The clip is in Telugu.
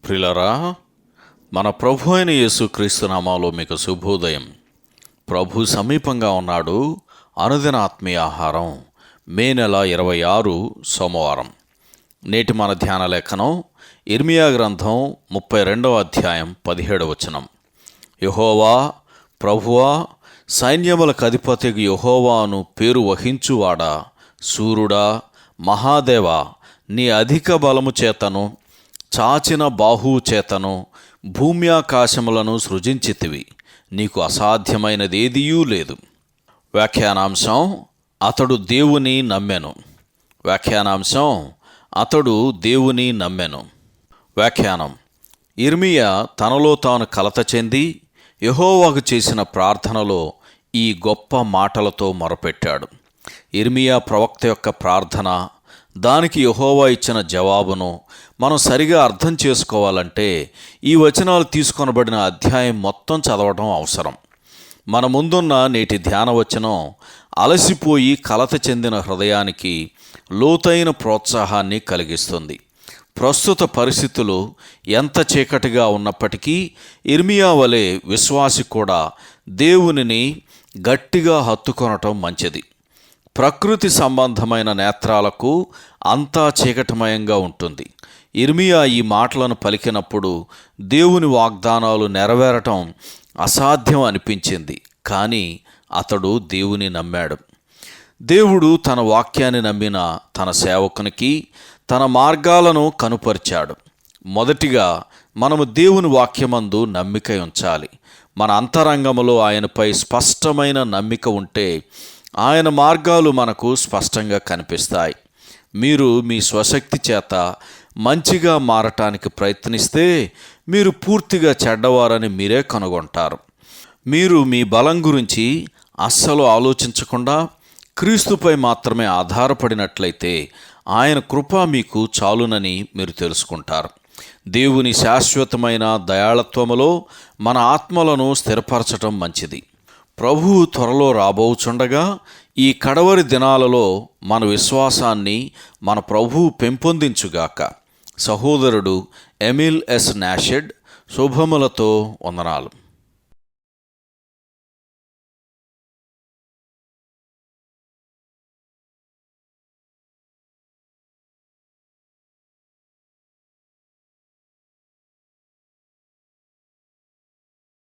ప్రియులారా, మన ప్రభు అయిన యేసుక్రీస్తు నామములో మీకు శుభోదయం. ప్రభు సమీపంగా ఉన్నాడు. అనుదిన ఆత్మీయ ఆహారం, మే నెల 26 సోమవారం. నేటి మన ధ్యాన లేఖనం ఇర్మియా గ్రంథం 32వ అధ్యాయం 17వ వచనం. యెహోవా, ప్రభువా, సైన్యములకు అధిపతికి యెహోవాను పేరు వహించువాడా, సూర్యుడా, మహాదేవా, నీ అధిక బలము చేతను చాచిన బాహువు చేతను భూమ్యాకాశములను సృజించితివి, నీకు అసాధ్యమైనదేదియూ లేదు. వ్యాఖ్యానాంశం: అతడు దేవుని నమ్మెను. వ్యాఖ్యానాంశం: అతడు దేవుని నమ్మెను. వ్యాఖ్యానం: ఇర్మియా తనలో తాను కలత చెంది యెహోవాకు చేసిన ప్రార్థనలో ఈ గొప్ప మాటలతో మొరపెట్టాడు. ఇర్మియా ప్రవక్త యొక్క ప్రార్థన, దానికి యెహోవా ఇచ్చిన జవాబును మనం సరిగా అర్థం చేసుకోవాలంటే ఈ వచనాలు తీసుకొనబడిన అధ్యాయం మొత్తం చదవడం అవసరం. మన ముందున్న నేటి ధ్యాన వచనం అలసిపోయి కలత చెందిన హృదయానికి లోతైన ప్రోత్సాహాన్ని కలిగిస్తుంది. ప్రస్తుత పరిస్థితులు ఎంత చీకటిగా ఉన్నప్పటికీ ఇర్మియా వలె విశ్వాసి కూడా దేవునిని గట్టిగా హత్తుకొనటం మంచిది. ప్రకృతి సంబంధమైన నేత్రాలకు అంతా చీకటిమయంగా ఉంటుంది. ఇర్మియా ఈ మాటలను పలికినప్పుడు దేవుని వాగ్దానాలు నెరవేరటం అసాధ్యం అనిపించింది. కానీ అతడు దేవుని నమ్మాడు. దేవుడు తన వాక్యాన్ని నమ్మిన తన సేవకునికి తన మార్గాలను కనుపరిచాడు. మొదటిగా మనము దేవుని వాక్యమందు నమ్మిక ఉంచాలి. మన అంతరంగములో ఆయనపై స్పష్టమైన నమ్మిక ఉంటే ఆయన మార్గాలు మనకు స్పష్టంగా కనిపిస్తాయి. మీరు మీ స్వశక్తి చేత మంచిగా మారటానికి ప్రయత్నిస్తే మీరు పూర్తిగా చెడ్డవారని మీరే కనుగొంటారు. మీరు మీ బలం గురించి అస్సలు ఆలోచించకుండా క్రీస్తుపై మాత్రమే ఆధారపడినట్లయితే ఆయన కృప మీకు చాలునని మీరు తెలుసుకుంటారు. దేవుని శాశ్వతమైన దయాళత్వములో మన ఆత్మలను స్థిరపరచటం మంచిది. ప్రభువు త్వరలో రాబోచుండగా ఈ కడవరి దినాలలో మన విశ్వాసాన్ని మన ప్రభువు పెంపొందించుగాక. సహోదరుడు ఎమిల్ ఎస్ నాషెడ్. శుభములతో వందనాలు.